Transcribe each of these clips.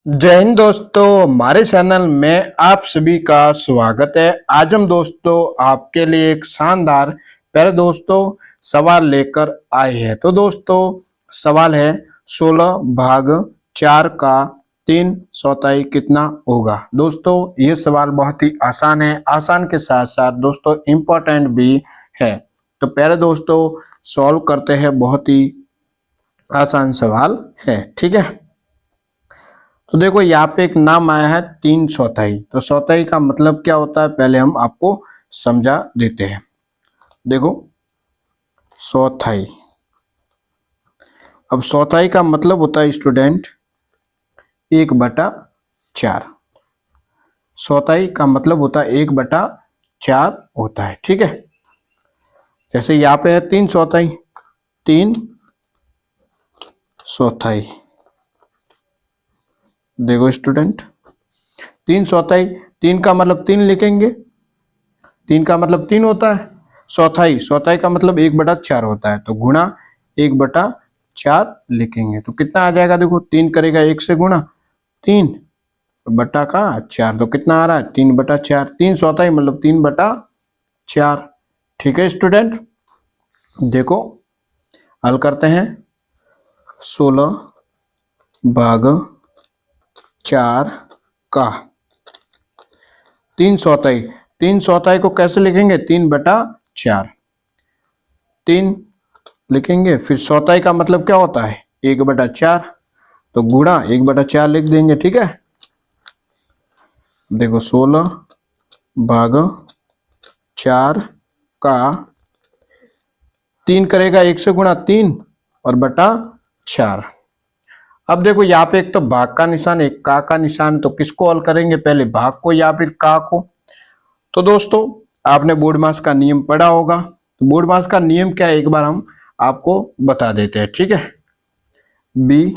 जय हिंद दोस्तों, हमारे चैनल में आप सभी का स्वागत है। आज हम दोस्तों आपके लिए एक शानदार प्यारे दोस्तों सवाल लेकर आए हैं। तो दोस्तों सवाल है 16 भाग 4 का 3/4 कितना होगा। दोस्तों ये सवाल बहुत ही आसान है, आसान के साथ साथ दोस्तों इम्पोर्टेंट भी है। तो प्यारे दोस्तों सॉल्व करते हैं, बहुत ही आसान सवाल है, ठीक है। तो देखो यहाँ पे एक नाम आया है 3/4। तो चौथाई का मतलब क्या होता है पहले हम आपको समझा देते हैं। देखो चौथाई, अब चौथाई का मतलब होता है स्टूडेंट 1/4। चौथाई का मतलब होता है 1/4 होता है, ठीक है। जैसे यहाँ पे है 3/4, 3/4। देखो स्टूडेंट 3/4, 3 का मतलब 3 लिखेंगे, 3 का मतलब 3 होता है। चौथाई का मतलब 1/4 होता है, तो गुणा 1/4 लिखेंगे। तो कितना आ जाएगा, देखो 3 करेगा 1 से गुणा 3 बटा का 4, तो कितना आ रहा है 3/4। 3/4 मतलब 3/4, ठीक है स्टूडेंट। देखो हल करते हैं। 16 भाग 4 का 3/4, 3/4 को कैसे लिखेंगे 3/4, 3 लिखेंगे। फिर चौथाई का मतलब क्या होता है 1/4, तो गुणा 1/4 लिख देंगे, ठीक है। देखो 16 भाग 4 का 3 करेगा 1 से गुणा 3 और बटा 4। अब देखो यहाँ पे एक तो भाग का निशान, एक का निशान, तो किसको हल करेंगे, पहले भाग को या फिर का को। तो दोस्तों आपने बोर्ड मास का नियम पढ़ा होगा, तो बोर्ड मास का नियम क्या है एक बार हम आपको बता देते हैं, ठीक है। बी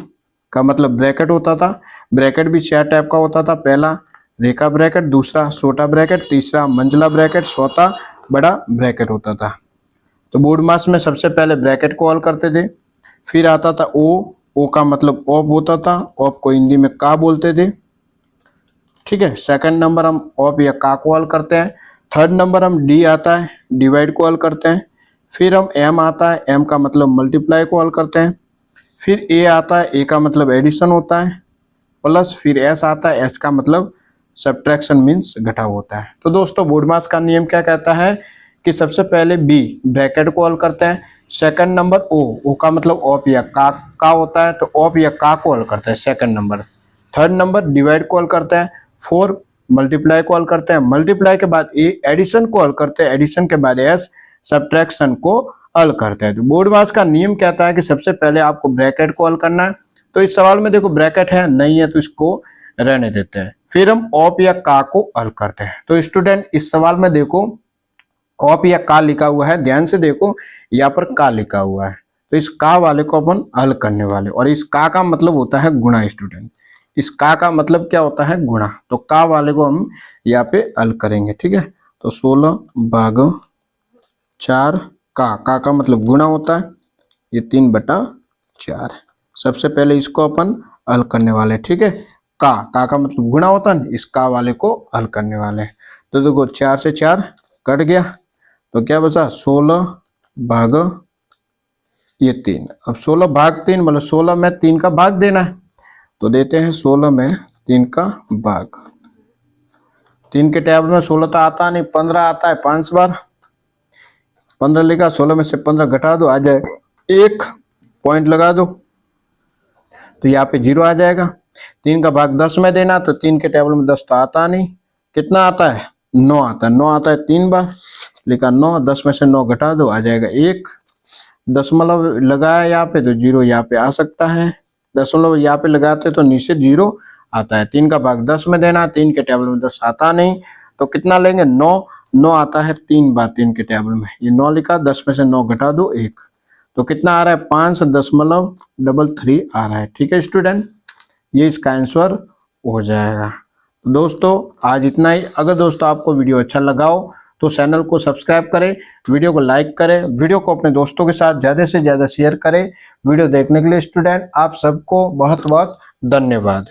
का मतलब ब्रैकेट होता था, ब्रैकेट भी 4 टाइप का होता था। पहला रेखा ब्रैकेट, दूसरा छोटा ब्रैकेट, तीसरा मंझला ब्रैकेट, चौथा बड़ा ब्रैकेट होता था। तो बोर्ड मास में सबसे पहले ब्रैकेट को हल करते थे, फिर आता था ओ का मतलब ऑफ होता था, ऑफ को हिंदी में का बोलते थे, ठीक है। सेकंड नंबर हम ऑफ या का को हल करते हैं। थर्ड नंबर हम डी आता है, डिवाइड को हल करते हैं। फिर हम एम आता है, एम का मतलब मल्टीप्लाई को हल करते हैं। फिर ए आता है, ए का मतलब एडिशन होता है, प्लस फिर एस आता है, एस का मतलब सब्ट्रैक्शन मीन्स घटाव होता है। तो दोस्तों बोर्ड मास का नियम क्या कहता है कि सबसे पहले बी ब्रैकेट को हल करते हैं, सेकंड नंबर ओ का मतलब ऑफ या का होता है, तो ऑफ या का को हल करते हैं second number. Third number divide को हल करते हैं, 4 मल्टीप्लाई को हल करते हैं, मल्टीप्लाई के बाद ए एडिशन को हल करते हैं, एडिशन के बाद एस सब्ट्रैक्शन को हल करते हैं। तो बोर्ड मास का नियम कहता है कि सबसे पहले आपको ब्रैकेट को हल करना है। तो इस सवाल में देखो ब्रैकेट है नहीं है, तो इसको रहने देते हैं। फिर हम ऑफ या का को हल करते हैं। तो स्टूडेंट इस सवाल में देखो ऑफ या का लिखा हुआ है, ध्यान से देखो यहाँ पर का लिखा हुआ है, तो इस का वाले को अपन हल करने वाले, और इस का मतलब होता है गुणा। स्टूडेंट इस का मतलब क्या होता है गुणा, तो का वाले को हम यहाँ पे हल करेंगे, ठीक है। तो 16 भाग 4 का मतलब गुणा होता है, ये 3/4। सबसे पहले इसको अपन हल करने वाले, ठीक है। का मतलब गुणा होता है, इस का वाले को हल करने वाले। तो देखो 4 से 4 कट गया, तो क्या बचा 16 भाग ये 3। अब 16 भाग 3 मतलब 16 में 3 का भाग देना है, तो देते हैं 16 में 3 का भाग। 3 के टेबल में 16 तो आता नहीं, 15 आता है 5 बार, 15 लिखा, 16 में से 15 घटा दो, आ जाए 1 पॉइंट लगा दो, तो यहाँ पे 0 आ जाएगा। 3 का भाग 10 में देना, तो 3 के टेबल में 10 तो आता नहीं, कितना आता है 9 आता है, 9 आता है 3 बार, लिखा 9, 10 में से 9 घटा दो, आ जाएगा 1। दशमलव लगाया यहाँ पे, तो 0 यहाँ पे आ सकता है, दशमलव यहाँ पे लगाते तो नीचे 0 आता है। 3 का भाग 10 में देना, 3 के टेबल में 10 आता नहीं, तो कितना लेंगे 9 आता है 3 बार 3 के टेबल में, ये 9 लिखा, 10 में से 9 घटा दो 1, तो कितना आ रहा है 5.33 आ रहा है, ठीक है स्टूडेंट। ये इसका आंसर हो जाएगा। दोस्तों आज इतना ही। अगर दोस्तों आपको वीडियो अच्छा लगा हो तो चैनल को सब्सक्राइब करें, वीडियो को लाइक करें, वीडियो को अपने दोस्तों के साथ ज़्यादा से ज़्यादा शेयर करें। वीडियो देखने के लिए स्टूडेंट आप सबको बहुत बहुत धन्यवाद।